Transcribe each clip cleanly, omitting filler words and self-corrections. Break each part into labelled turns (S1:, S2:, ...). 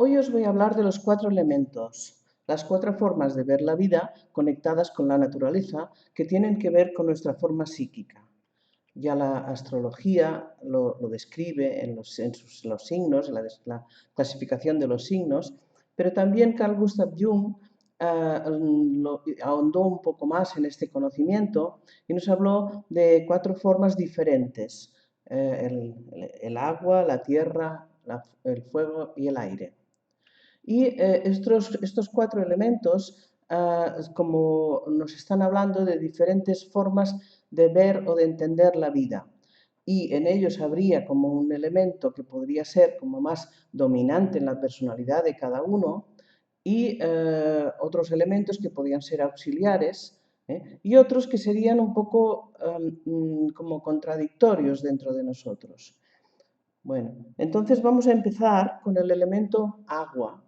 S1: Hoy os voy a hablar de los 4 elementos, las 4 formas de ver la vida conectadas con la naturaleza que tienen que ver con nuestra forma psíquica. Ya la astrología lo describe los signos, en la clasificación de los signos, pero también Carl Gustav Jung ahondó un poco más en este conocimiento y nos habló de 4 formas diferentes: el agua, la tierra, el fuego y el aire. Y estos 4 elementos, como nos están hablando de diferentes formas de ver o de entender la vida. Y en ellos habría como un elemento que podría ser como más dominante en la personalidad de cada uno y otros elementos que podrían ser auxiliares, y otros que serían un poco como contradictorios dentro de nosotros. Bueno, entonces vamos a empezar con el elemento agua,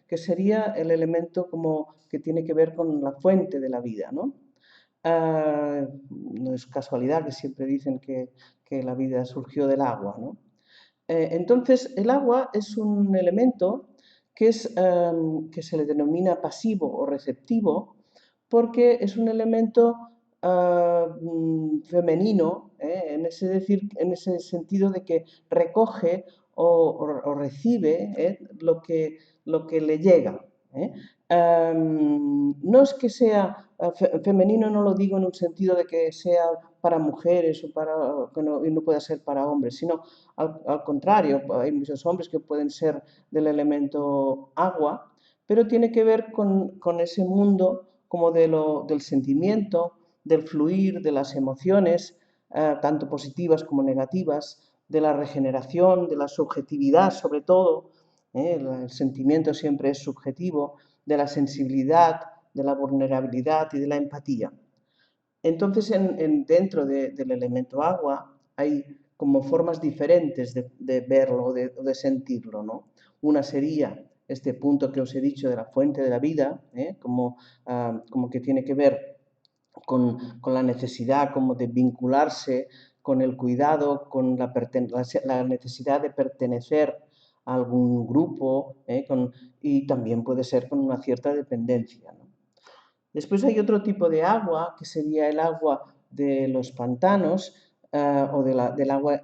S1: que sería el elemento como que tiene que ver con la fuente de la vida, ¿no? No es casualidad que siempre dicen que la vida surgió del agua, ¿no? Entonces, el agua es un elemento que se le denomina pasivo o receptivo porque es un elemento femenino, en ese sentido de que recoge o recibe lo que le llega. ¿eh? No es que sea femenino, no lo digo en un sentido de que sea para mujeres o y no pueda ser para hombres, sino al contrario, hay muchos hombres que pueden ser del elemento agua, pero tiene que ver con ese mundo como del sentimiento, del fluir, de las emociones, tanto positivas como negativas, de la regeneración, de la subjetividad sobre todo, el sentimiento siempre es subjetivo, de la sensibilidad, de la vulnerabilidad y de la empatía. Entonces, dentro del elemento agua hay como formas diferentes de verlo o de sentirlo, ¿no? Una sería este punto que os he dicho de la fuente de la vida, como que tiene que ver con la necesidad como de vincularse con el cuidado, con la necesidad de pertenecer a algún grupo, y también puede ser con una cierta dependencia, ¿no? Después hay otro tipo de agua, que sería el agua de los pantanos o del agua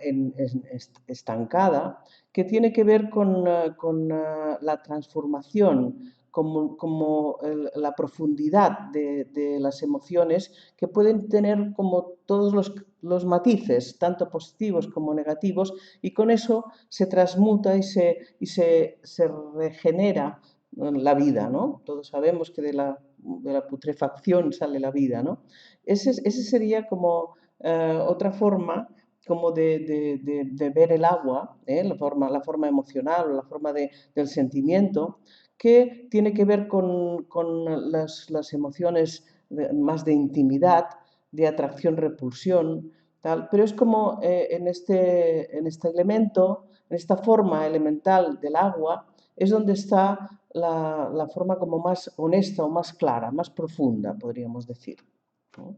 S1: estancada, que tiene que ver con la transformación, como la profundidad de las emociones, que pueden tener como todos los matices, tanto positivos como negativos, y con eso se transmuta y se regenera la vida, ¿no? Todos sabemos que de la putrefacción sale la vida, ¿no? Ese sería como otra forma como de ver el agua, la forma emocional o la forma del sentimiento, que tiene que ver con las emociones más de intimidad, de atracción-repulsión, tal, pero es como en este elemento, en esta forma elemental del agua, es donde está la forma como más honesta o más clara, más profunda, podríamos decir, ¿no?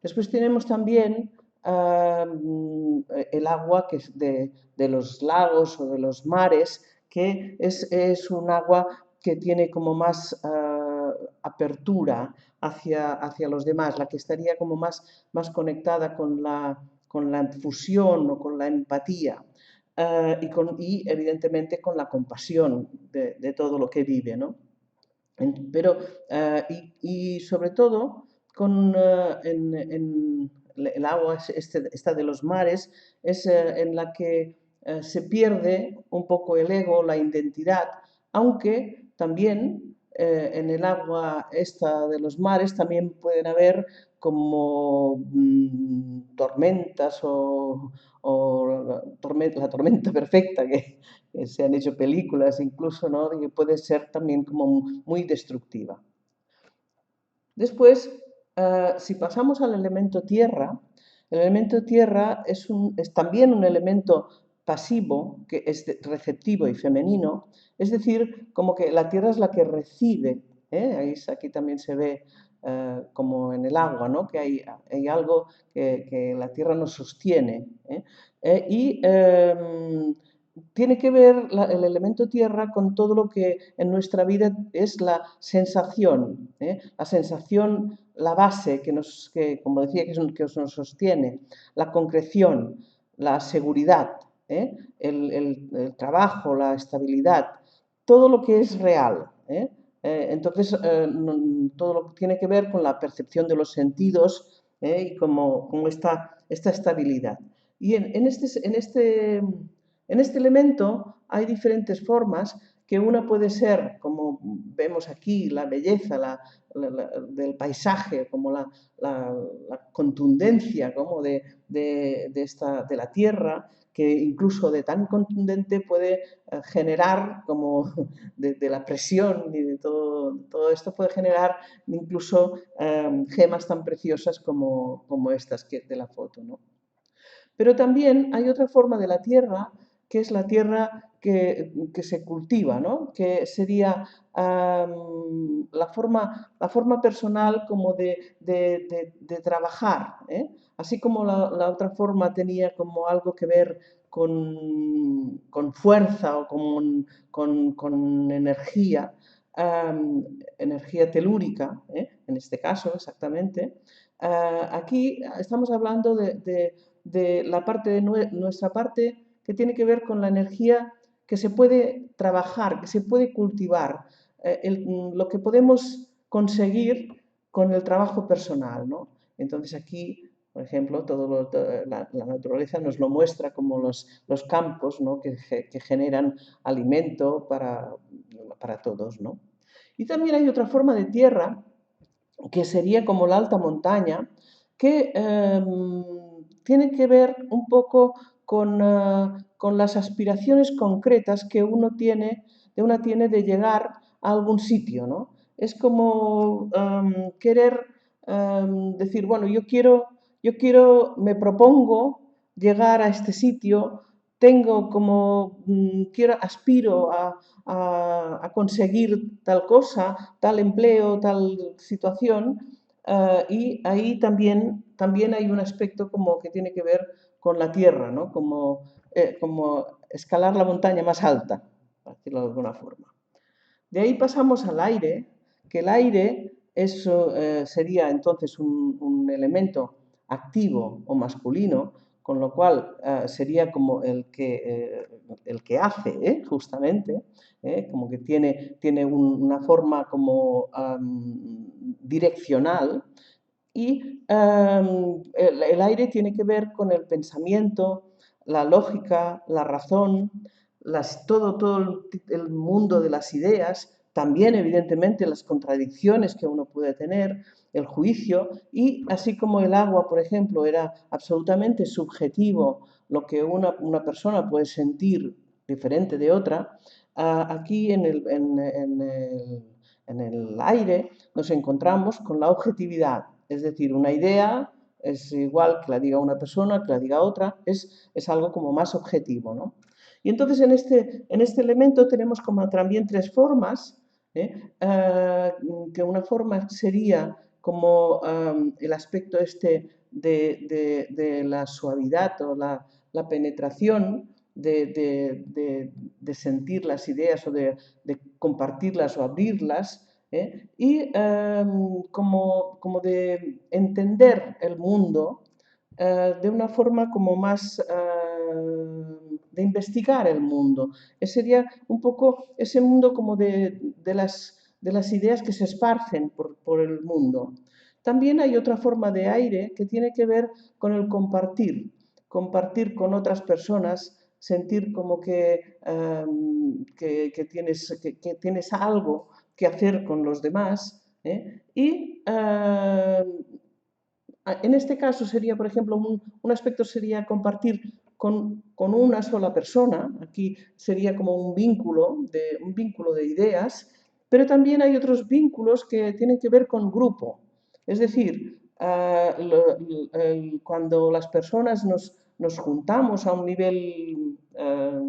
S1: Después tenemos también el agua que es de los lagos o de los mares, que es un agua que tiene como más apertura hacia los demás, la que estaría como más conectada con la fusión o con la empatía. Y evidentemente con la compasión de todo lo que vive, ¿no? Pero, y sobre todo, en el agua esta de los mares, es en la que se pierde un poco el ego, la identidad, aunque también en el agua esta de los mares también pueden haber como tormentas o la tormenta perfecta que se han hecho películas incluso, ¿no? Y puede ser también como muy destructiva. Después, si pasamos al elemento tierra, el elemento tierra es también un elemento pasivo, que es receptivo y femenino, es decir, como que la tierra es la que recibe, aquí también se ve como en el agua, ¿no? Que hay algo que la tierra nos sostiene, y tiene que ver el elemento tierra con todo lo que en nuestra vida es la sensación, ¿eh? La sensación, la base que como decía, que nos sostiene, la concreción, la seguridad, ¿eh? El trabajo, la estabilidad, todo lo que es real, ¿eh? Entonces, todo lo que tiene que ver con la percepción de los sentidos, y como esta estabilidad. Y en este elemento hay diferentes formas, que una puede ser, como vemos aquí, la belleza del paisaje, como la contundencia como de la tierra, que incluso de tan contundente puede generar como de la presión y de todo esto puede generar incluso gemas tan preciosas como estas de la foto, ¿no? Pero también hay otra forma de la tierra, que es la tierra que se cultiva, ¿no? Que sería la forma personal como de trabajar, ¿eh? Así como la otra forma tenía como algo que ver con fuerza o con energía, energía telúrica, ¿eh? En este caso exactamente. Aquí estamos hablando de la parte de nuestra parte que tiene que ver con la energía que se puede trabajar, que se puede cultivar, lo que podemos conseguir con el trabajo personal, ¿no? Entonces aquí, por ejemplo, la naturaleza nos lo muestra como los campos, ¿no? que generan alimento para todos, ¿no? Y también hay otra forma de tierra que sería como la alta montaña, que tiene que ver un poco con las aspiraciones concretas que una tiene de llegar a algún sitio, ¿no? Es como querer decir, bueno, me propongo llegar a este sitio, tengo como, aspiro a conseguir tal cosa, tal empleo, tal situación, y ahí también hay un aspecto como que tiene que ver con la tierra, ¿no? Como escalar la montaña más alta, por decirlo de alguna forma. De ahí pasamos al aire, que el aire sería entonces un elemento activo o masculino, con lo cual sería como el que hace, justamente, como que tiene una forma como direccional, y el aire tiene que ver con el pensamiento, la lógica, la razón, todo el mundo de las ideas, también evidentemente las contradicciones que uno puede tener, el juicio, y así como el agua, por ejemplo, era absolutamente subjetivo, lo que una persona puede sentir diferente de otra, aquí en el aire nos encontramos con la objetividad. Es decir, una idea es igual que la diga una persona, que la diga otra, es algo como más objetivo, ¿no? Y entonces en este elemento tenemos como también tres formas, que una forma sería como el aspecto este de la suavidad o la penetración de sentir las ideas o de compartirlas o abrirlas, y como de entender el mundo de una forma como más de investigar el mundo. Sería un poco ese mundo como de las ideas que se esparcen por el mundo. También hay otra forma de aire que tiene que ver con el compartir con otras personas, sentir como que tienes algo que hacer con los demás, y en este caso sería, por ejemplo, un aspecto sería compartir con una sola persona, aquí sería como un vínculo de ideas, pero también hay otros vínculos que tienen que ver con grupo. Es decir, cuando las personas nos juntamos a un nivel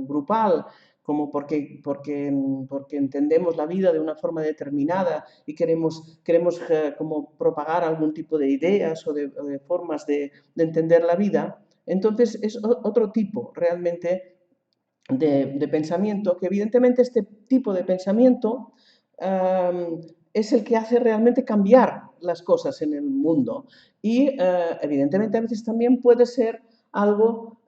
S1: grupal, como porque entendemos la vida de una forma determinada y queremos como propagar algún tipo de ideas o de formas de entender la vida, entonces es otro tipo realmente de pensamiento, que evidentemente este tipo de pensamiento es el que hace realmente cambiar las cosas en el mundo. Y evidentemente a veces también puede ser algo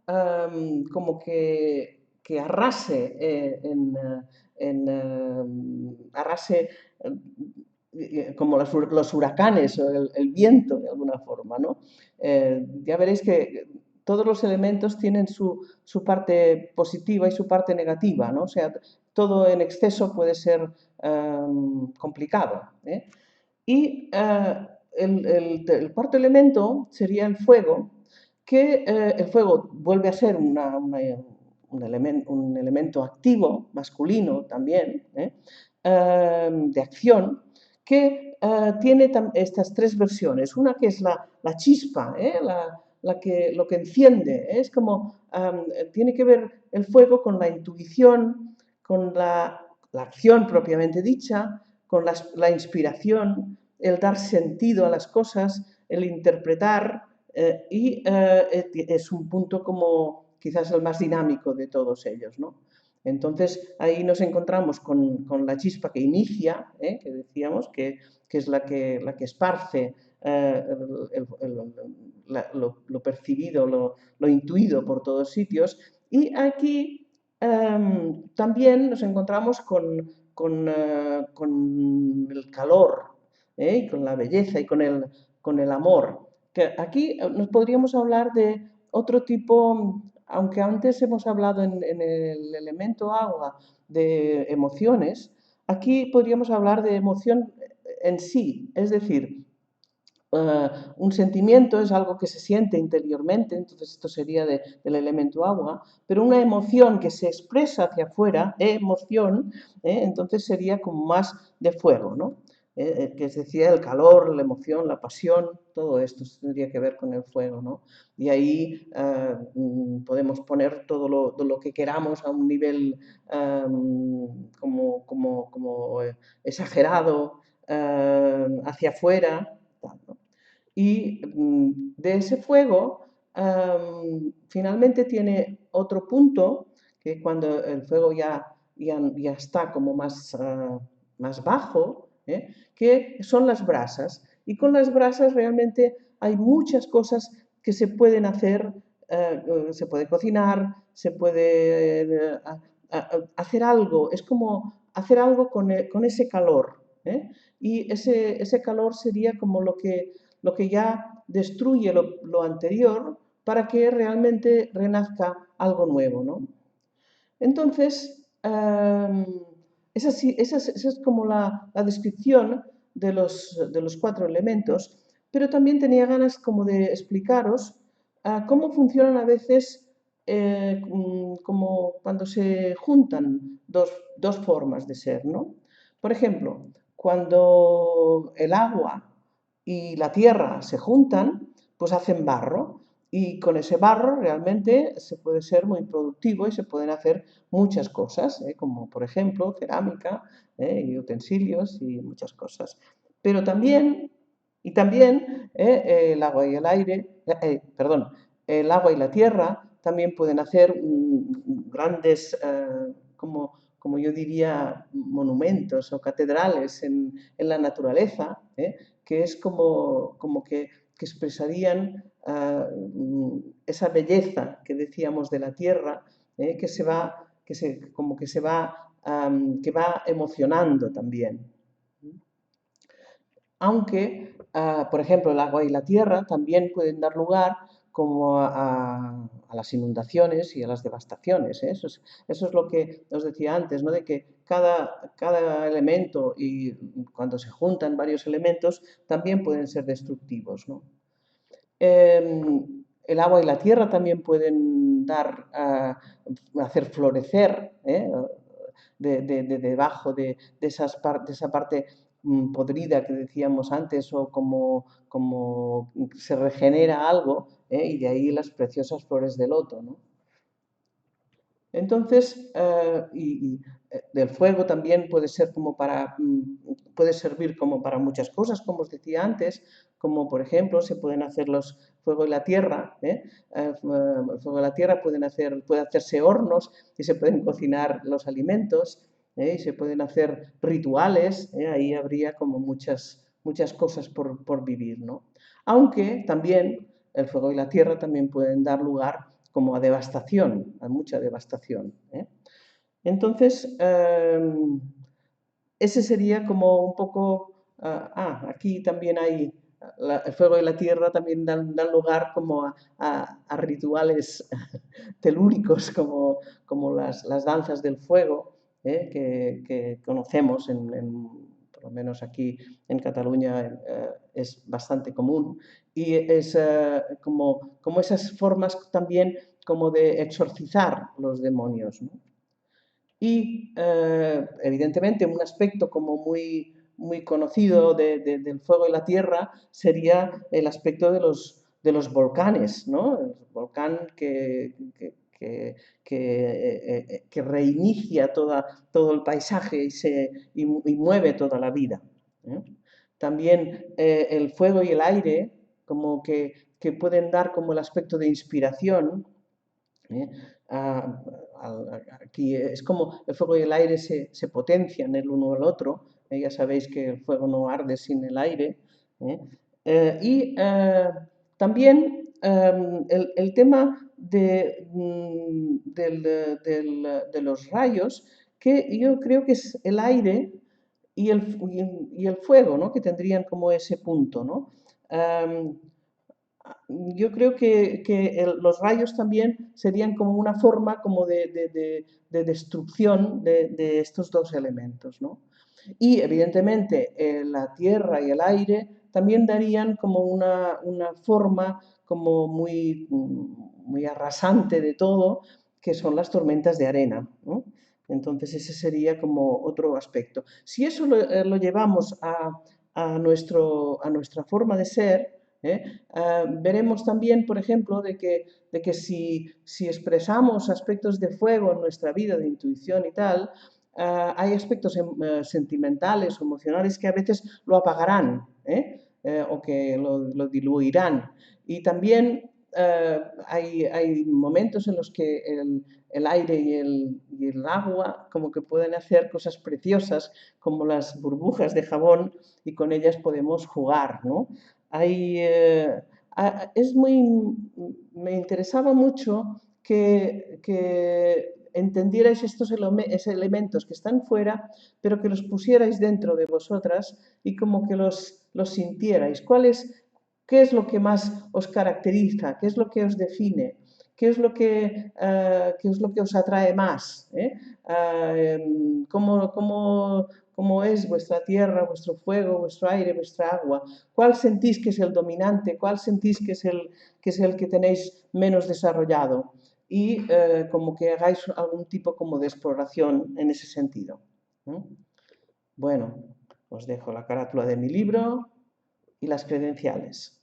S1: como que arrase, arrase como los huracanes o el viento de alguna forma, ¿no? Ya veréis que todos los elementos tienen su parte positiva y su parte negativa, ¿no? O sea, todo en exceso puede ser complicado, ¿eh? Y el cuarto elemento sería el fuego, que el fuego vuelve a ser un elemento activo, masculino también, de acción, que tiene estas tres versiones. Una que es la chispa, lo que enciende. Es como, tiene que ver el fuego con la intuición, con la acción propiamente dicha, con la inspiración, el dar sentido a las cosas, el interpretar, es un punto como quizás el más dinámico de todos ellos, ¿no? Entonces ahí nos encontramos con la chispa que inicia, que decíamos, que es la que esparce lo percibido, lo intuido por todos sitios. Y aquí también nos encontramos con el calor, y con la belleza y con el amor. Que aquí nos podríamos hablar de otro tipo, aunque antes hemos hablado en el elemento agua de emociones, aquí podríamos hablar de emoción en sí, es decir, un sentimiento es algo que se siente interiormente, entonces esto sería del elemento agua, pero una emoción que se expresa hacia afuera, emoción, entonces sería como más de fuego, ¿no? Que es decir, el calor, la emoción, la pasión, todo esto tendría que ver con el fuego, ¿no? Y ahí podemos poner todo lo que queramos a un nivel como exagerado hacia afuera, ¿no? Y de ese fuego finalmente tiene otro punto, que cuando el fuego ya está como más bajo, que son las brasas. Y con las brasas realmente hay muchas cosas que se pueden hacer, se puede cocinar, se puede hacer algo, es como hacer algo con ese calor. Y ese calor sería como lo que ya destruye lo anterior para que realmente renazca algo nuevo, ¿no? Entonces, esa es como la descripción de los cuatro elementos, pero también tenía ganas como de explicaros cómo funcionan a veces como cuando se juntan dos formas de ser, ¿no? Por ejemplo, cuando el agua y la tierra se juntan, pues hacen barro. Y con ese barro realmente se puede ser muy productivo y se pueden hacer muchas cosas, como por ejemplo cerámica y utensilios y muchas cosas. Pero también, y también el agua y el aire, perdón, el agua y la tierra también pueden hacer grandes, como yo diría, monumentos o catedrales en la naturaleza, que es como que expresarían esa belleza que decíamos de la tierra, que se va, como que se va, que va emocionando también. Aunque, por ejemplo, el agua y la tierra también pueden dar lugar como a las inundaciones y a las devastaciones, ¿eh? Eso es lo que os decía antes, ¿no? De que cada elemento y cuando se juntan varios elementos también pueden ser destructivos, ¿no? El agua y la tierra también pueden hacer florecer, debajo de esa parte podrida que decíamos antes, o como se regenera algo, y de ahí las preciosas flores de loto, ¿no? Entonces, el fuego también puede ser como puede servir como para muchas cosas, como os decía antes, como por ejemplo se pueden hacer los fuego y la tierra, el fuego y la tierra puede hacerse hornos y se pueden cocinar los alimentos, y se pueden hacer rituales, ahí habría como muchas cosas por vivir, ¿no? Aunque también el fuego y la tierra también pueden dar lugar como a devastación, a mucha devastación. Entonces, ese sería como un poco, aquí también hay, el fuego y la tierra también dan lugar como a rituales telúricos, como las danzas del fuego, que conocemos, por lo menos aquí en Cataluña es bastante común, y es como esas formas también como de exorcizar los demonios, ¿no? Y evidentemente un aspecto como muy conocido del fuego y la tierra sería el aspecto de los volcanes, ¿no? El volcán que reinicia todo el paisaje y mueve toda la vida, ¿eh? También el fuego y el aire como que pueden dar como el aspecto de inspiración, ¿eh? Ah, Aquí es como el fuego y el aire se potencian el uno al otro. Ya sabéis que el fuego no arde sin el aire, ¿eh? También el tema de los rayos, que yo creo que es el aire y el fuego, ¿no? Que tendrían como ese punto, ¿no? Um, yo creo que los rayos también serían como una forma como de destrucción de estos dos elementos, ¿no? Y evidentemente la tierra y el aire también darían como una forma como muy arrasante de todo, que son las tormentas de arena, ¿no? Entonces ese sería como otro aspecto. Si eso lo llevamos a nuestra forma de ser, veremos también, por ejemplo, de que si expresamos aspectos de fuego en nuestra vida, de intuición y tal, hay aspectos sentimentales o emocionales que a veces lo apagarán, o que lo diluirán. Y también hay momentos en los que el aire y el agua como que pueden hacer cosas preciosas, como las burbujas de jabón, y con ellas podemos jugar, ¿no? Hay, me interesaba mucho que entendierais estos elementos que están fuera, pero que los pusierais dentro de vosotras y como que los sintierais. ¿Qué es lo que más os caracteriza? ¿Qué es lo que os define? ¿Qué es lo que os atrae más? ¿Cómo es vuestra tierra, vuestro fuego, vuestro aire, vuestra agua? ¿Cuál sentís que es el dominante? ¿Cuál sentís que es el que tenéis menos desarrollado? Y como que hagáis algún tipo como de exploración en ese sentido. Bueno, os dejo la carátula de mi libro y las credenciales.